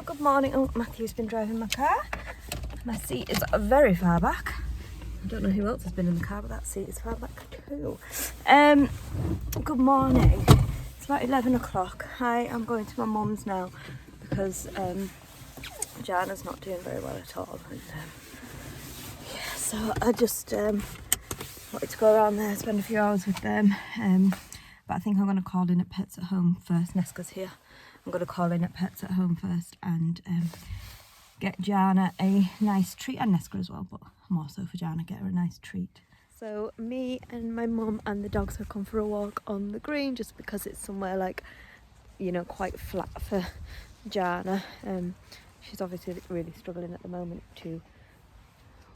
Good morning. Oh, Matthew's been driving my car. My seat is very far back. I don't know who else has been in the car, but that seat is far back too. Good morning. It's about 11 o'clock. I am going to my mum's now because Jana's not doing very well at all. And, yeah, so I just wanted to go around there, spend a few hours with them. But I think I'm going to call in at Pets at Home first. Neska's here. I'm going to call in at Pets at Home first and get Jana a nice treat, and Neska as well, but more so for Jana, get her a nice treat. So me and my mum and the dogs have come for a walk on the green just because it's somewhere like, you know, quite flat for Jana. She's obviously really struggling at the moment to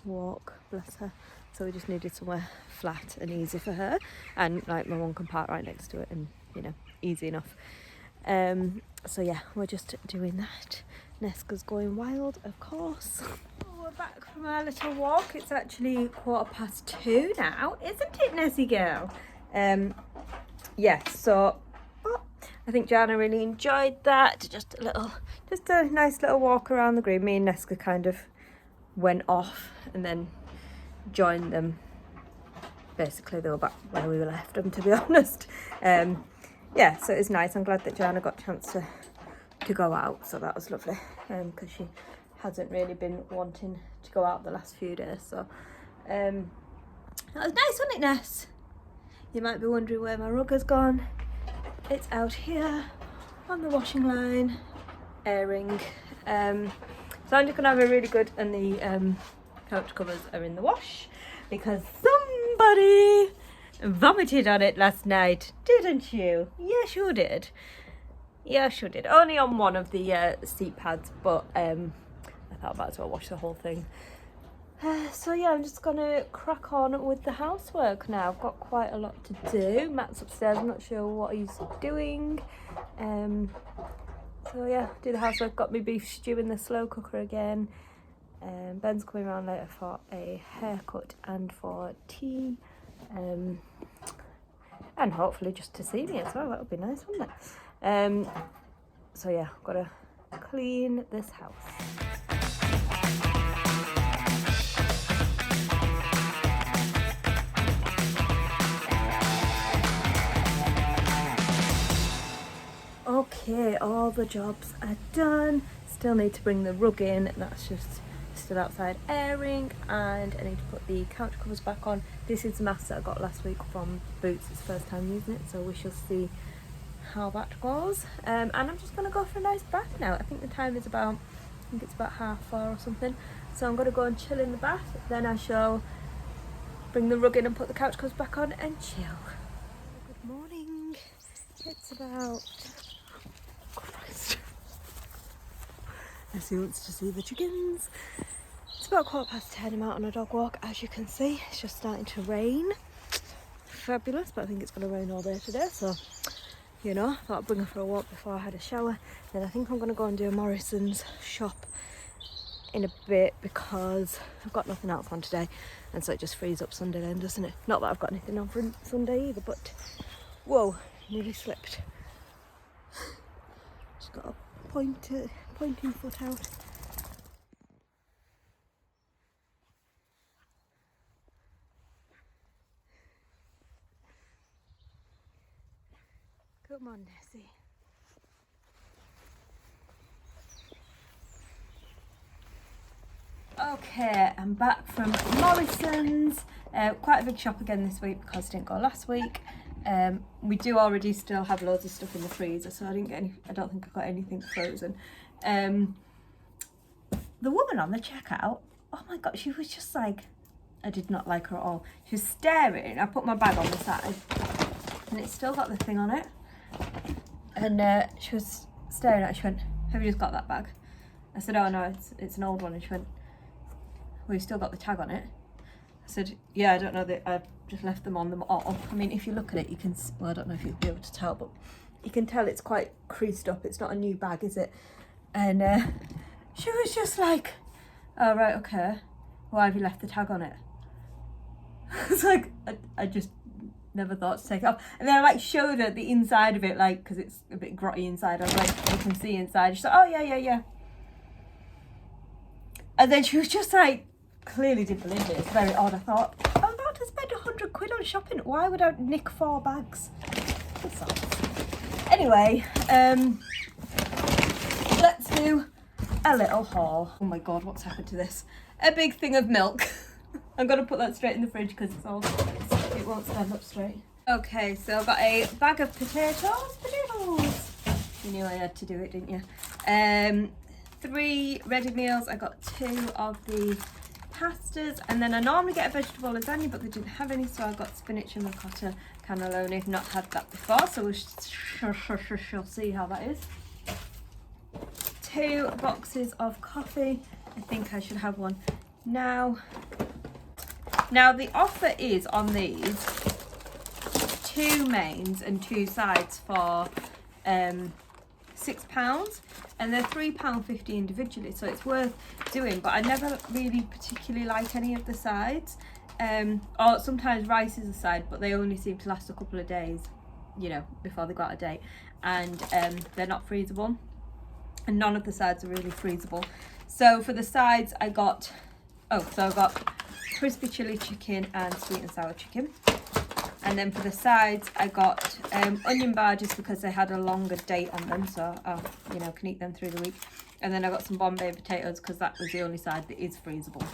walk, bless her. So we just needed somewhere flat and easy for her, and like my mum can park right next to it and, you know, easy enough. So yeah, we're just doing that. Neska's going wild, of course. Oh, we're back from our little walk. It's actually 2:15 now, isn't it, Nessie girl? Yeah, so I think Jana really enjoyed that. Just a nice little walk around the green. Me and Neska kind of went off and then joined them. Basically, they were back where we left them, to be honest. Yeah, so it was nice. I'm glad that Jana got a chance to go out, so that was lovely, because she hasn't really been wanting to go out the last few days. So that was nice, wasn't it, Ness? You might be wondering where my rug has gone. It's out here on the washing line, airing. So I'm just gonna have a really good, and the couch covers are in the wash because somebody vomited on it last night, didn't you? Yes, you did. Yes, you did. Only on one of the seat pads, but I thought I might as well wash the whole thing. So yeah, I'm just gonna crack on with the housework now. I've got quite a lot to do. Matt's upstairs, I'm not sure what he's doing. So yeah, do the housework. Got me beef stew in the slow cooker again. Ben's coming around later for a haircut and for tea. And hopefully just to see me as well. That would be nice, wouldn't it? So yeah, gotta clean this house. Okay, all the jobs are done. Still need to bring the rug in. That's just still outside airing, and I need to put the couch covers back on. This is the mask that I got last week from Boots. It's the first time using it, so we shall see how that goes. And I'm just gonna go for a nice bath now. I think the time is about, I think it's about 4:30 or something. So I'm gonna go and chill in the bath. Then I shall bring the rug in and put the couch covers back on and chill. Good morning. It's about, Christ. Nessie wants to see the chickens. It's about 10:15. I'm out on a dog walk. As you can see, it's just starting to rain. Fabulous, but I think it's going to rain all day today, so you know, I thought I'd bring her for a walk before I had a shower. Then I think I'm going to go and do a Morrison's shop in a bit because I've got nothing else on today, and so it just frees up Sunday then, doesn't it? Not that I've got anything on for Sunday either, but whoa, nearly slipped. Just got a pointing foot out. Come on, Nessie. Okay, I'm back from Morrison's. Quite a big shop again this week because I didn't go last week. We do already still have loads of stuff in the freezer, so I don't think I got anything frozen. The woman on the checkout, oh my god, she was just like, I did not like her at all. She was staring. I put my bag on the side and it's still got the thing on it, and she was staring at it. She went, have you just got that bag? I said, oh no, it's an old one. And she went, well, you still got the tag on it. I said, yeah, I don't know, that I've just left them on them all. I mean, if you look at it, you can, well, I don't know if you'll be able to tell, but you can tell it's quite creased up. It's not a new bag, is it? And she was just like, oh right, okay, why have you left the tag on it? It's like, I just never thought to take it off. And then I like showed her the inside of it, like, because it's a bit grotty inside. I was like, you can see inside. She's like, oh yeah. And then she was just like, clearly didn't believe it. It's very odd. I thought, I'm about to spend 100 quid on shopping. Why would I nick 4 bags? That's odd. Anyway, let's do a little haul. Oh my god, what's happened to this? A big thing of milk. I'm gonna put that straight in the fridge because it won't stand up straight. Okay, so I've got a bag of potatoes. You knew I had to do it, didn't you? 3 ready meals. I got 2 of the pastas, and then I normally get a vegetable lasagna, but they didn't have any, so I got spinach and ricotta cannelloni. I've not had that before, so we shall see how that is. 2 boxes of coffee. I think I should have one now. Now the offer is on these 2 mains and 2 sides for £6, and they're £3.50 individually, so it's worth doing. But I never really particularly like any of the sides, or sometimes rice is a side, but they only seem to last a couple of days, you know, before they go out of date, and they're not freezable, and none of the sides are really freezable. So for the sides I got crispy chili chicken and sweet and sour chicken. And then for the sides, I got onion bhajis because they had a longer date on them, so you know, can eat them through the week. And then I got some Bombay potatoes because that was the only side that is freezable.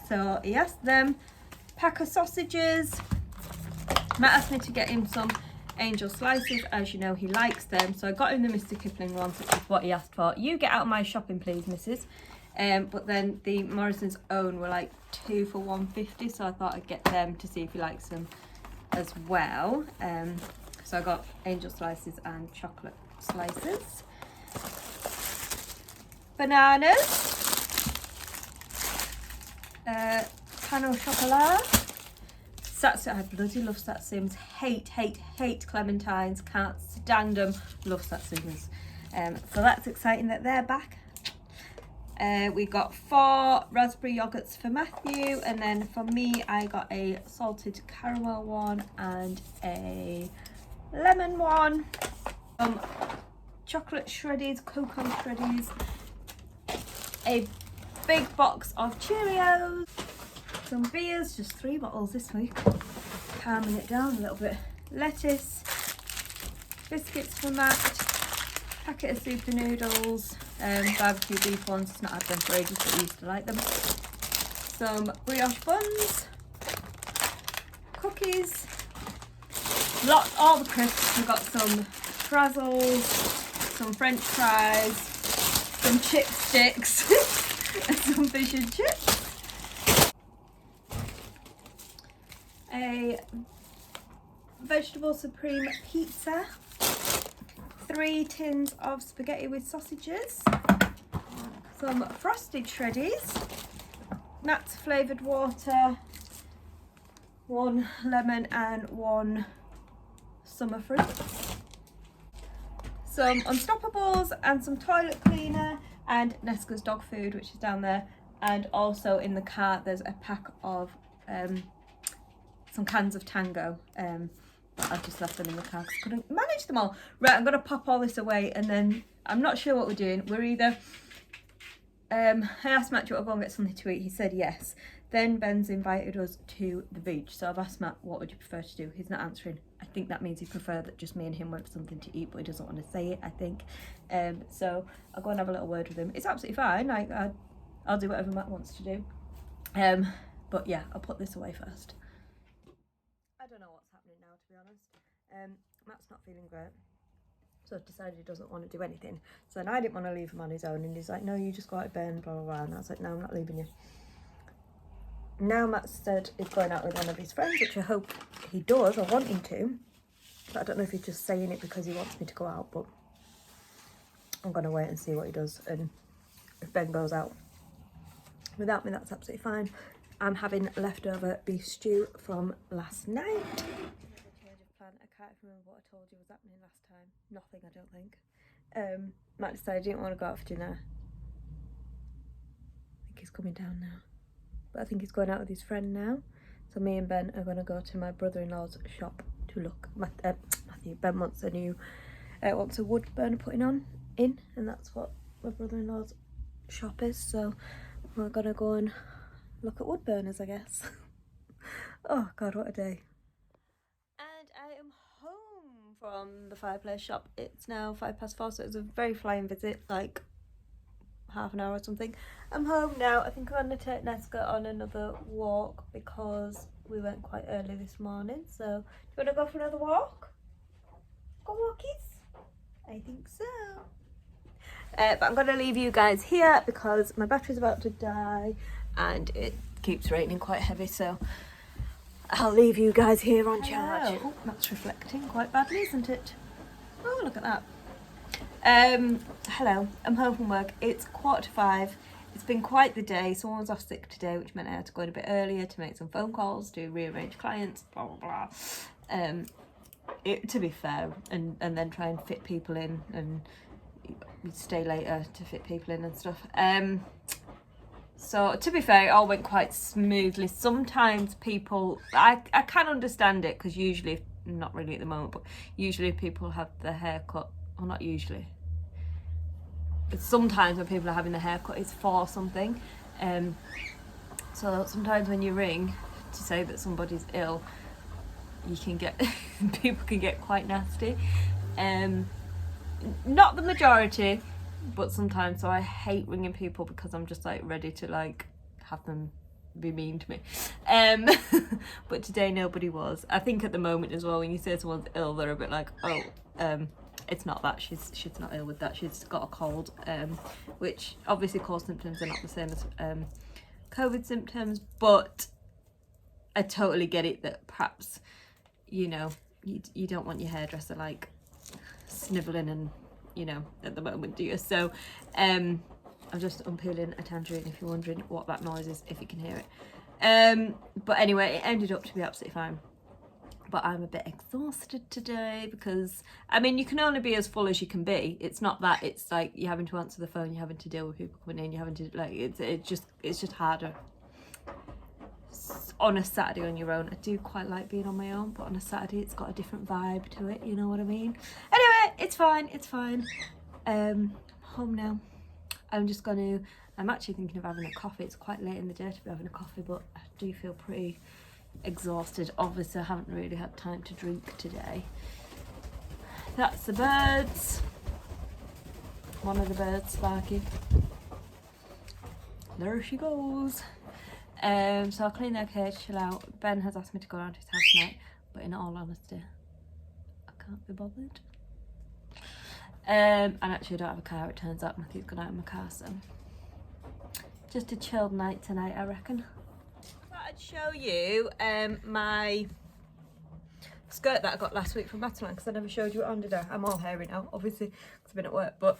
So yes, them. Pack of sausages. Matt asked me to get him some angel slices, as you know he likes them. So I got him the Mr. Kipling ones, which is what he asked for. You get out of my shopping, please, missus. But then the Morrison's own were like 2 for £1.50, so I thought I'd get them to see if he likes them as well. So I got angel slices and chocolate slices. Bananas. Pan au chocolat. Satsu, I bloody love Satsumas. Hate clementines. Can't stand them. Love Satsumas. So that's exciting that they're back. We got 4 raspberry yogurts for Matthew, and then for me I got a salted caramel one and a lemon one. Chocolate shreddies, cocoa shreddies, a big box of Cheerios, some beers, just 3 bottles this week, calming it down a little bit, lettuce, biscuits for Matt, packet of super noodles, barbecue beef ones. It's not had them for ages, but we used to like them. Some brioche buns, cookies, all the crisps. We've got some frazzles, some french fries, some chip sticks, and some fish and chips. A vegetable supreme pizza. 3 tins of spaghetti with sausages, some frosted shreddies, nuts flavoured water, 1 lemon and 1 summer fruit, some Unstoppables and some toilet cleaner, and Nesca's dog food, which is down there. And also in the car there's a pack of some cans of Tango. But I've just left them in the car because I couldn't manage them all. Right, I'm going to pop all this away, and then I'm not sure what we're doing. We're either... I asked Matt, do you want to go and get something to eat? He said yes. Then Ben's invited us to the beach. So I've asked Matt, what would you prefer to do? He's not answering. I think that means he preferred that just me and him went for something to eat, but he doesn't want to say it, I think. So I'll go and have a little word with him. It's absolutely fine. Like, I'll do whatever Matt wants to do. But yeah, I'll put this away first. I don't know what's happening now, to be honest. Matt's not feeling great, so I've decided he doesn't want to do anything. So then I didn't want to leave him on his own, and he's like, no, you just go out to bed, blah blah blah. And I was like, no, I'm not leaving you. Now Matt said he's going out with one of his friends, which I hope he does. I want him to, but I don't know if he's just saying it because he wants me to go out. But I'm gonna wait and see what he does, and if Ben goes out without me, that's absolutely fine. I'm having leftover beef stew from last night. Change of plan. I can't remember what I told you was happening last time. Nothing, I don't think. Matt decided he didn't want to go out for dinner. I think he's coming down now. But I think he's going out with his friend now. So me and Ben are going to go to my brother-in-law's shop to look. Ben wants a new, wants a wood burner putting in, and that's what my brother-in-law's shop is, so we're gonna go and look at wood burners, I guess. Oh god, what a day. And I am home from the fireplace shop. It's now 4:05, so it was a very flying visit, like half an hour or something. I'm home now. I think I'm gonna take Nesca on another walk because we went quite early this morning. So do you want to go for another walk? Go walkies? I think so. But I'm gonna leave you guys here because my battery's about to die and it keeps raining quite heavy, so I'll leave you guys here on charge. Oh, that's reflecting quite badly, isn't it? Oh, look at that. Hello, I'm home from work. It's 4:45. It's been quite the day. Someone was off sick today, which meant I had to go in a bit earlier to make some phone calls, to rearrange clients, blah blah blah. To be fair, and then try and fit people in and stay later to fit people in and stuff. So to be fair, it all went quite smoothly. Sometimes people, I can understand it because usually, not really at the moment, but usually people have their hair cut, or not usually. But sometimes when people are having their hair cut, it's for something. So sometimes when you ring to say that somebody's ill, you can get, people can get quite nasty. Not the majority, but sometimes. So I hate ringing people because I'm just like ready to like have them be mean to me. But today nobody was. I think at the moment as well, when you say someone's ill, they're a bit like, oh, it's not that, she's not ill with that, she's got a cold, which obviously cold symptoms are not the same as COVID symptoms, but I totally get it that perhaps, you know, you don't want your hairdresser like snivelling and, you know, at the moment, do you? So I'm just unpeeling a tangerine if you're wondering what that noise is, if you can hear it. But anyway, it ended up to be absolutely fine. But I'm a bit exhausted today because, I mean, you can only be as full as you can be. It's not that, it's like you're having to answer the phone, you're having to deal with people coming in, you're having to, like, it's just harder. On a Saturday on your own, I do quite like being on my own, but on a Saturday it's got a different vibe to it, you know what I mean? Anyway, it's fine. Home now. I'm actually thinking of having a coffee. It's quite late in the day to be having a coffee, but I do feel pretty exhausted. Obviously I haven't really had time to drink today. That's the birds. One of the birds, Sparky. There she goes. So I'll clean their cage, chill out. Ben has asked me to go around to his house tonight, but in all honesty, I can't be bothered. And actually I don't have a car, it turns out. Matthew's gone out in my car, so just a chilled night tonight, I reckon. I thought I'd show you my skirt that I got last week from Matalan, because I never showed you it on, did I? I'm all hairy now, obviously, because I've been at work, but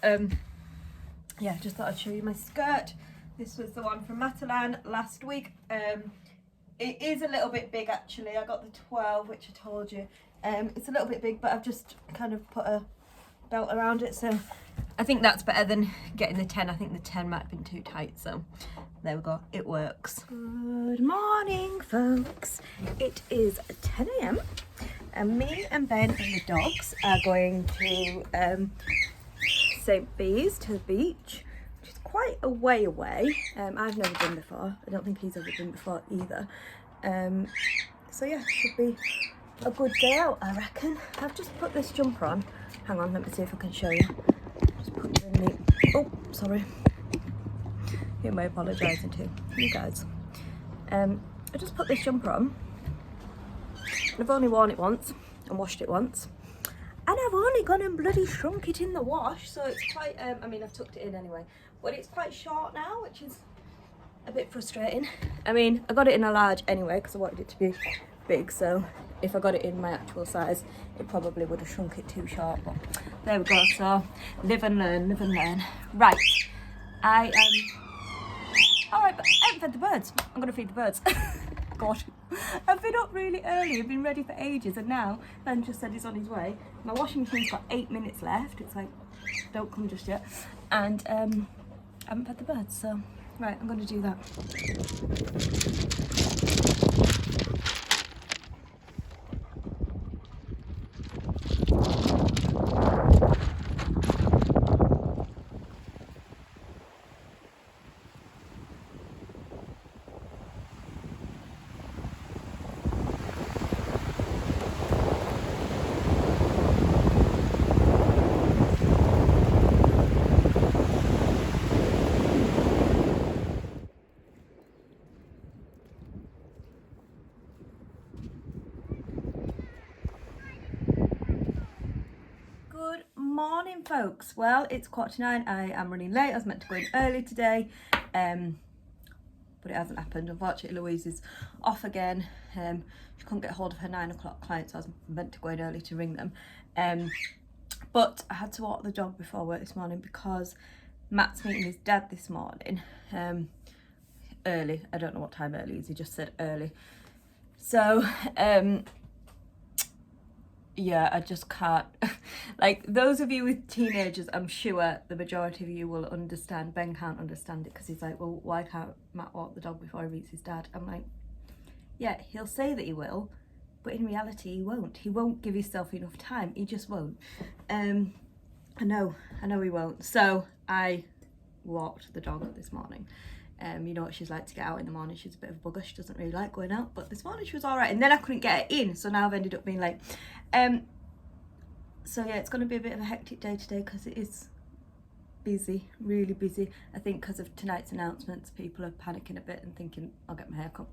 yeah, just thought I'd show you my skirt. This was the one from Matalan last week. It is a little bit big actually. I got the 12, which I told you. It's a little bit big, but I've just kind of put a belt around it, so I think that's better than getting the 10. I think the 10 might have been too tight, so there we go, it works. Good morning, folks. It is 10 a.m. and me and Ben and the dogs are going to St. Bees, to the beach. Quite a way away. I've never been before. I don't think he's ever been before either. So yeah, should be a good day out, I reckon. I've just put this jumper on. Hang on, let me see if I can show you. Just put it in the... Oh, sorry. Who am I apologising to? You guys. I just put this jumper on. I've only worn it once and washed it once. And I've only gone and bloody shrunk it in the wash, so it's quite, I mean, I've tucked it in anyway, but it's quite short now, which is a bit frustrating. I mean, I got it in a large anyway, because I wanted it to be big, so if I got it in my actual size, it probably would have shrunk it too short, but there we go. So, live and learn, live and learn. Right, alright, but I haven't fed the birds. I'm going to feed the birds. God, I've been up really early, I've been ready for ages, and now Ben just said he's on his way. My washing machine's got 8 minutes left. It's like, don't come just yet. And I haven't fed the birds, so right, I'm going to do that. morning, folks. Well, it's 8:45. I am running late. I was meant to go in early today, but it hasn't happened. Unfortunately, Louise is off again. She couldn't get hold of her 9 o'clock client, so I was meant to go in early to ring them. But I had to walk the dog before work this morning because Matt's meeting his dad this morning. Early. I don't know what time early is. He just said early. So, yeah, I just can't. Like, those of you with teenagers, I'm sure the majority of you will understand. Ben can't understand it because he's like, well, why can't Matt walk the dog before he meets his dad? I'm like, yeah, he'll say that he will, but in reality he won't. He won't give himself enough time. He just won't. I know he won't. So I walked the dog this morning. You know what she's like to get out in the morning. She's a bit of a bugger. She doesn't really like going out, but this morning she was all right. And then I couldn't get her in, so now I've ended up being late. So yeah, it's going to be a bit of a hectic day today because it is busy, really busy. I think because of tonight's announcements, people are panicking a bit and thinking I'll get my hair cut.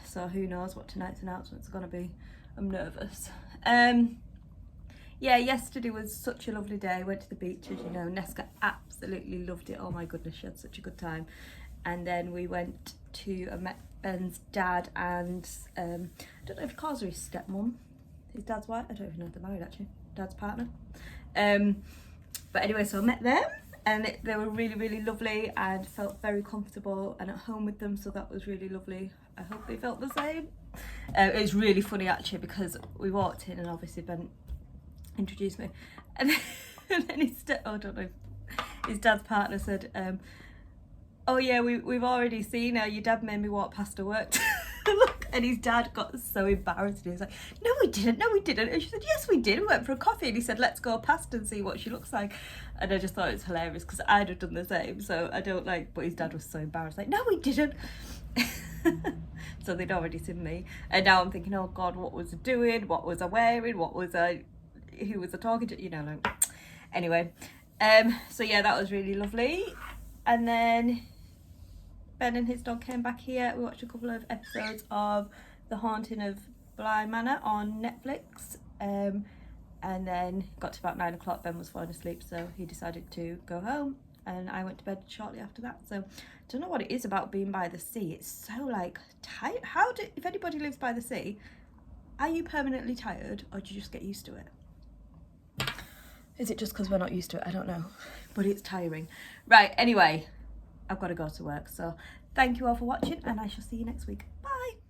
So who knows what tonight's announcements are going to be. I'm nervous. Yeah, yesterday was such a lovely day. I went to the beach, as you know. Neska absolutely loved it. Oh my goodness, she had such a good time. And then we went to, I met Ben's dad and, I don't know if he calls her his stepmom, his dad's wife. I don't even know if they're married actually, dad's partner. But anyway, so I met them and they were really, really lovely and felt very comfortable and at home with them. So that was really lovely. I hope they felt the same. It was really funny actually because we walked in and obviously Ben introduced me and then his dad's partner said, oh yeah, we've already seen her. Your dad made me walk past her work. Look, and his dad got so embarrassed. He was like, no we didn't. And she said, yes we did, we went for a coffee. And he said, let's go past and see what she looks like. And I just thought it was hilarious because I'd have done the same. So I don't like, but his dad was so embarrassed, like, no we didn't. So they'd already seen me, and now I'm thinking, oh god, what was I doing, what was I wearing, who was I talking to, you know, like. Anyway, so yeah, that was really lovely. And then Ben and his dog came back here. We watched a couple of episodes of The Haunting of Bly Manor on Netflix, and then got to about 9 o'clock. Ben was falling asleep, so he decided to go home and I went to bed shortly after that. So I don't know what it is about being by the sea. It's so like tight. If anybody lives by the sea, are you permanently tired or do you just get used to it? Is it just because we're not used to it? I don't know, but it's tiring. Right, anyway, I've got to go to work. So thank you all for watching and I shall see you next week. Bye.